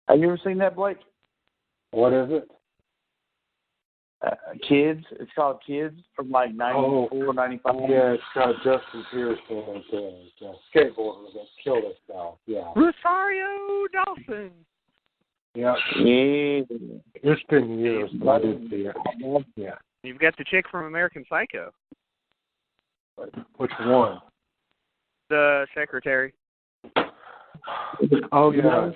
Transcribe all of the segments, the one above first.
Have you ever seen that, Blake? What is it? Kids. It's called Kids from like 94, 95. Yeah, it's got Justin Pearson and the skateboarder that killed himself. Yeah. Rosario Dawson. Yeah. Yeah. It's been years, but I did see it. Yeah. You've got the chick from American Psycho. Which one? The secretary. Oh, yeah.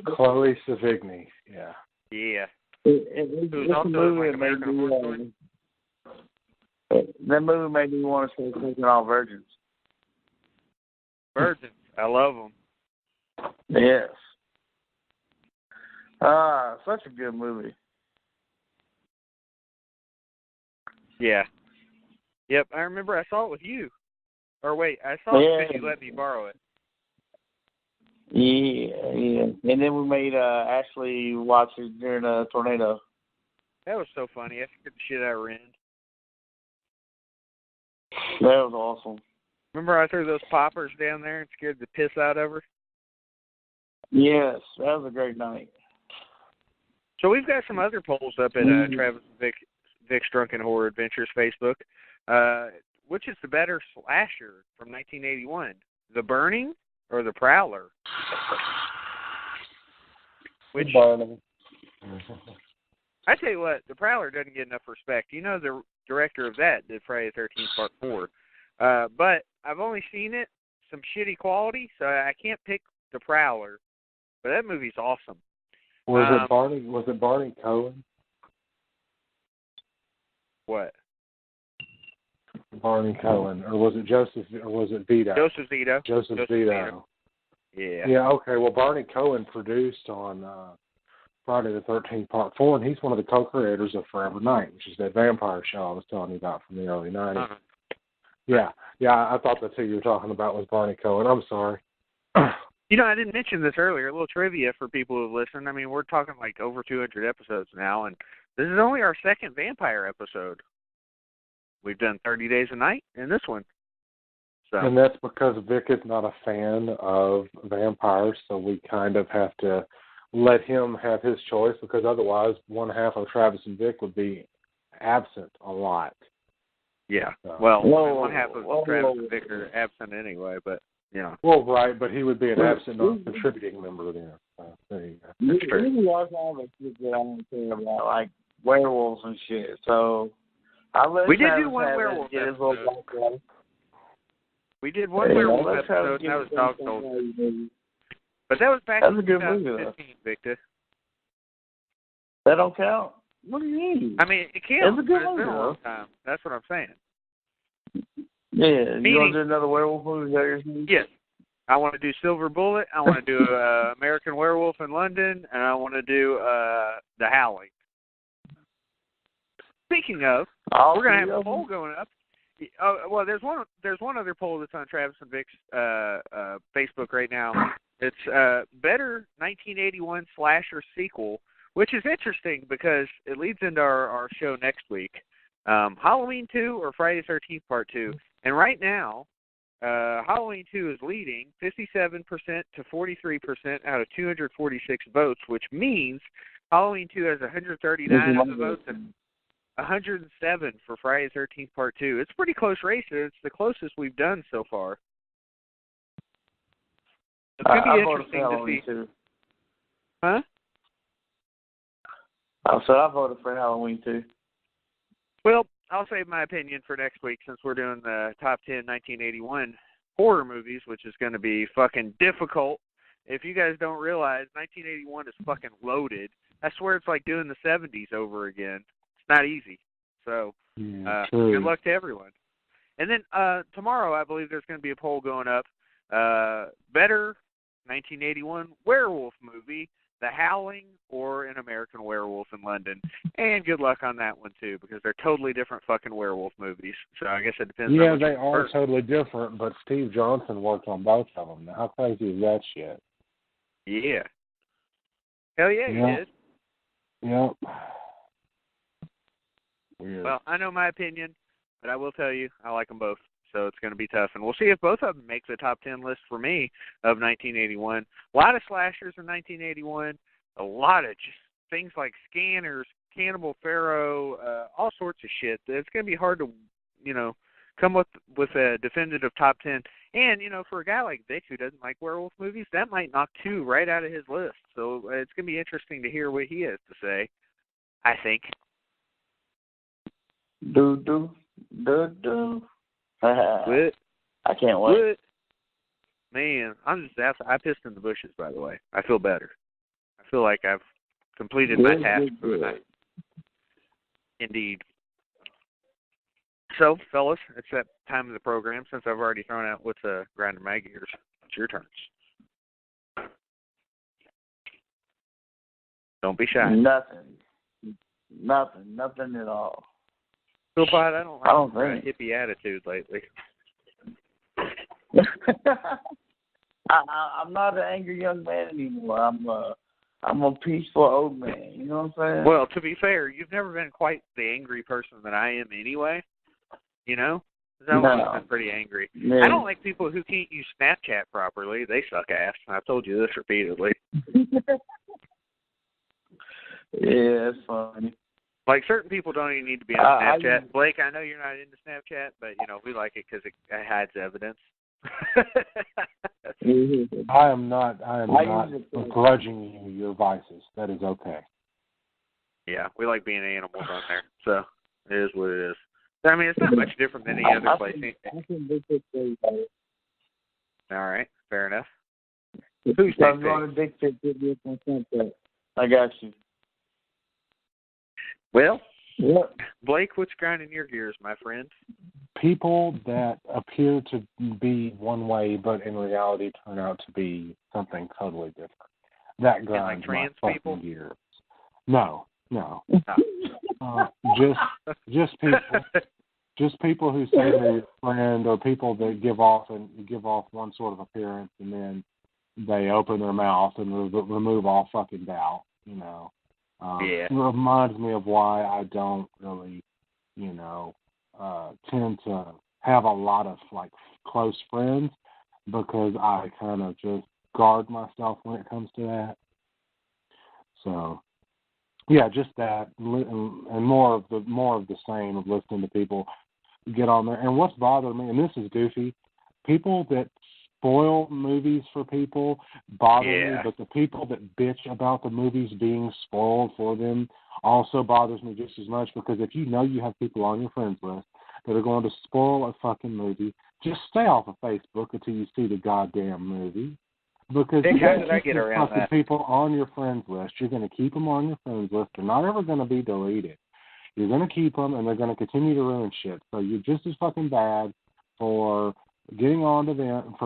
Chloe Sevigny. Yeah. Yeah. It's also a movie like that made American Horror Story. that movie made me want to start taking all virgins. Virgins. I love them. Yes. Such a good movie. Yeah. Yep, I remember I saw it with you. Or wait, I saw it because you let me borrow it. Yeah. And then we made Ashley watch it during a tornado. That was so funny. I scared the shit out of Ren. That was awesome. Remember I threw those poppers down there and scared the piss out of her? Yes, that was a great night. So we've got some other polls up at Travis and Vic's Drunken Horror Adventures Facebook. Which is the better slasher from 1981? The Burning or The Prowler? Which, Burning. I tell you what, The Prowler doesn't get enough respect. You know the director of that did Friday the 13th Part 4. But I've only seen it, some shitty quality, so I can't pick The Prowler. But that movie's awesome. Was it Barney Cohen? What? Barney Cohen, or was it Joseph? Or was it Vito? Joseph Vito. Joseph Vito. Yeah. Yeah. Okay. Well, Barney Cohen produced on Friday the 13th Part 4, and he's one of the co-creators of Forever Night, which is that vampire show I was telling you about from the early 90s. Uh-huh. Yeah. I thought that's who you were talking about was Barney Cohen. I'm sorry. You know, I didn't mention this earlier. A little trivia for people who've listened. I mean, we're talking like over 200 episodes now, and this is only our second vampire episode. We've done 30 Days a Night and this one. So. And that's because Vic is not a fan of vampires, so we kind of have to let him have his choice, because otherwise one half of Travis and Vic would be absent a lot. Yeah. So. Well, one half of Travis and Vic are absent anyway, but, you know. Well, right, but he would be an absent, non-contributing member then. So, there you go. That's true. We watch all the shit that I don't care about, like werewolves and shit, so... We did do one werewolf episode. We did one werewolf episode, and that was Dog Soldier. But that was back in 2015, Victor. That don't count? What do you mean? I mean, it counts, it's a good but it's been a movie, long time. That's what I'm saying. Yeah, you want to do another werewolf movie? Yes. I want to do Silver Bullet, I want to do American Werewolf in London, and I want to do The Howling. Speaking of, we're going to have a poll going up. Well, there's one other poll that's on Travis and Vic's Facebook right now. It's better 1981 slasher sequel, which is interesting because it leads into our show next week. Halloween 2 or Friday the 13th Part 2. And right now, Halloween 2 is leading 57% to 43% out of 246 votes, which means Halloween 2 has 139 of the votes and 107 for Friday the 13th Part 2. It's a pretty close race. It's the closest we've done so far. It's going to be interesting to see. Too. Huh? So I voted for Halloween 2. Well, I'll save my opinion for next week since we're doing the top 10 1981 horror movies, which is going to be fucking difficult. If you guys don't realize, 1981 is fucking loaded. I swear it's like doing the 70s over again. Not easy. So, good luck to everyone. And then tomorrow, I believe there's going to be a poll going up. Better 1981 werewolf movie, The Howling, or An American Werewolf in London. And good luck on that one, too, because they're totally different fucking werewolf movies. So I guess it depends on Yeah, which they are first. totally different, but Steve Johnson worked on both of them. Now, how crazy is that shit? Yeah. Hell yeah, he did. Yep. Weird. Well, I know my opinion, but I will tell you, I like them both. So it's going to be tough. And we'll see if both of them make the top 10 list for me of 1981. A lot of slashers in 1981. a lot of just things like Scanners, Cannibal Pharaoh, all sorts of shit. It's going to be hard to, come up with a definitive top 10. And, for a guy like Vic who doesn't like werewolf movies, that might knock 2 right out of his list. So it's going to be interesting to hear what he has to say, I think. Do. What? I can't wait. What? Man, I pissed in the bushes, by the way. I feel better. I feel like I've completed my task for the night. Indeed. So, fellas, it's that time of the program. Since I've already thrown out what's grinding my gears, it's your turns. Don't be shy. Nothing at all. Philpott, I don't like a hippie attitude lately. I'm not an angry young man anymore. I'm a peaceful old man. You know what I'm saying? Well, to be fair, you've never been quite the angry person that I am anyway. I've always been pretty angry. Yeah. I don't like people who can't use Snapchat properly. They suck ass. I've told you this repeatedly. Yeah, it's funny. Like, certain people don't even need to be on Snapchat. Blake, I know you're not into Snapchat, but, we like it because it hides evidence. I am not begrudging you your vices. That is okay. Yeah, we like being animals on there, so it is what it is. I mean, it's not much different than any other place. All right, fair enough. Who's I'm going to dictate this. I got you. Well, what? Blake, what's grinding your gears, my friend? People that appear to be one way, but in reality turn out to be something totally different. That grinds trans my people? fucking gears. No. Just people who say they're friend, or people that give off one sort of appearance, and then they open their mouth and remove all fucking doubt. It reminds me of why I don't really, tend to have a lot of close friends, because I kind of just guard myself when it comes to that. So, yeah, just that, and more of the same of listening to people get on there. And what's bothered me, and this is goofy, people that spoil movies for people bother me, but the people that bitch about the movies being spoiled for them also bothers me just as much, because if you have people on your friends list that are going to spoil a fucking movie, just stay off of Facebook until you see the goddamn movie. Because you're going to keep the fucking people on your friends list. You're going to keep them on your friends list. They're not ever going to be deleted. You're going to keep them, and they're going to continue to ruin shit. So you're just as fucking bad for getting on to them,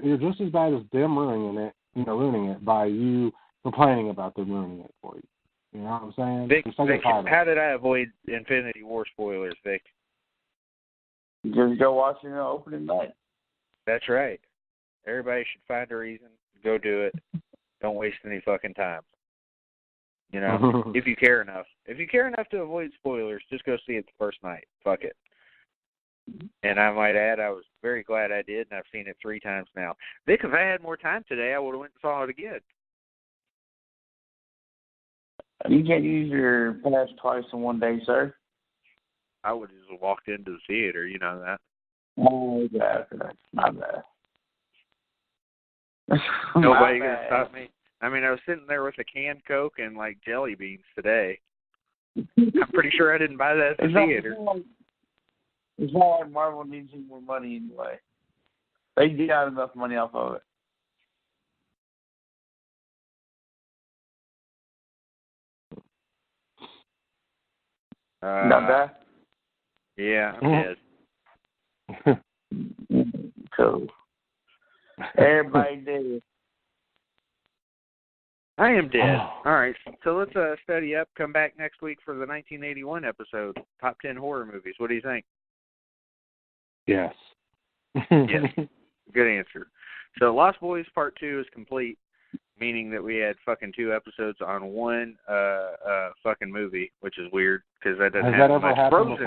you're just as bad as them ruining it by you complaining about them ruining it for you. You know what I'm saying? Vic, how did I avoid Infinity War spoilers, Vic? Just go watch it on opening night. That's right. Everybody should find a reason. Go do it. Don't waste any fucking time. If you care enough. If you care enough to avoid spoilers, just go see it the first night. Fuck it. And I might add, I was very glad I did, and I've seen it 3 times now. Vic, if I had more time today, I would have went and saw it again. You can't use your pass twice in one day, sir. I would have just walked into the theater, you know that. Oh, that's not bad. Nobody could stop me. I mean, I was sitting there with a canned Coke and, jelly beans today. I'm pretty sure I didn't buy that at the theater. It's not like Marvel needs any more money anyway. They got enough money off of it. Not bad? Yeah, I'm dead. Cool. Everybody dead. I am dead. All right, so let's study up, come back next week for the 1981 episode, Top 10 Horror Movies. What do you think? Yes. Yes. Good answer. So Lost Boys Part 2 is complete, meaning that we had fucking 2 episodes on one fucking movie, which is weird because that doesn't happen much.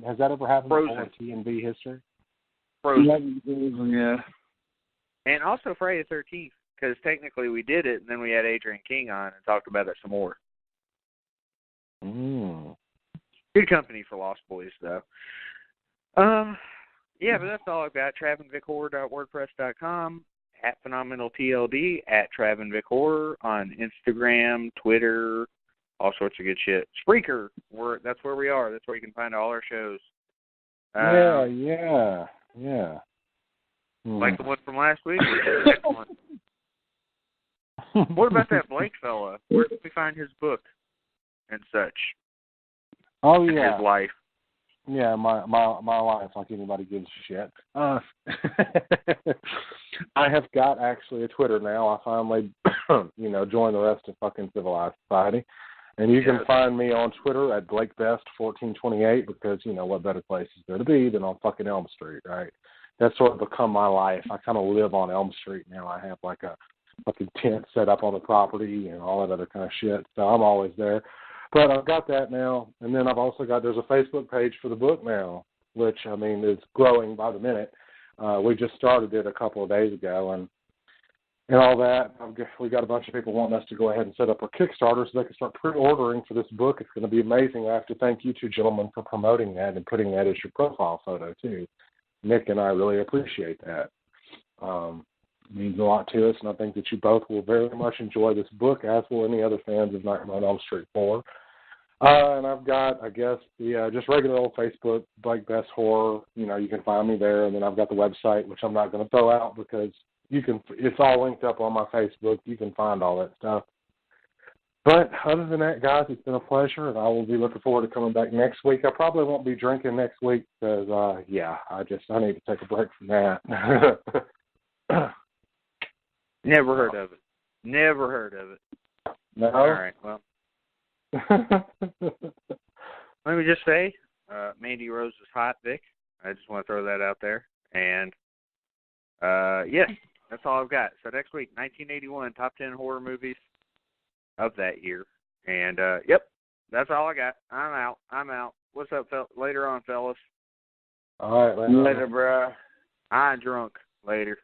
Has that ever happened before in TNV history? Frozen. Yeah. And also Friday the 13th, because technically we did it, and then we had Adrian King on and talked about it some more. Good company for Lost Boys, though. Yeah, but that's all I've got. TravinVicHorror.wordpress.com, @PhenomenalTLD, @TravinVicHorror on Instagram, Twitter, all sorts of good shit. Spreaker, that's where we are. That's where you can find all our shows. Yeah. Like the one from last week? What about that Blake fella? Where can we find his book and such? Oh, yeah. His life. Yeah, my life, like anybody gives a shit. I have got actually a Twitter now. I finally, joined the rest of fucking civilized society. And you can find me on Twitter at BlakeBest1428 because, what better place is there to be than on fucking Elm Street, right? That's sort of become my life. I kind of live on Elm Street now. I have like a fucking tent set up on the property and all that other kind of shit. So I'm always there. But I've got that now. And then I've also there's a Facebook page for the book now, which, is growing by the minute. We just started it a couple of days ago and all that. We got a bunch of people wanting us to go ahead and set up a Kickstarter so they can start pre-ordering for this book. It's going to be amazing. I have to thank you two gentlemen for promoting that and putting that as your profile photo, too. Nick and I really appreciate that. It means a lot to us, and I think that you both will very much enjoy this book, as will any other fans of Nightmare on Elm Street 4. And I've got, just regular old Facebook, Blake Best Horror. You can find me there, and then I've got the website, which I'm not going to throw out because it's all linked up on my Facebook. You can find all that stuff. But other than that, guys, it's been a pleasure, and I will be looking forward to coming back next week. I probably won't be drinking next week because, I need to take a break from that. Never heard of it. No? All right, well. Let me just say, Mandy Rose is hot, Vic. I just want to throw that out there. And, yes, that's all I've got. So next week, 1981, top 10 horror movies of that year. And, that's all I got. I'm out. What's up, later on, fellas? All right, later, bro. I'm drunk. Later.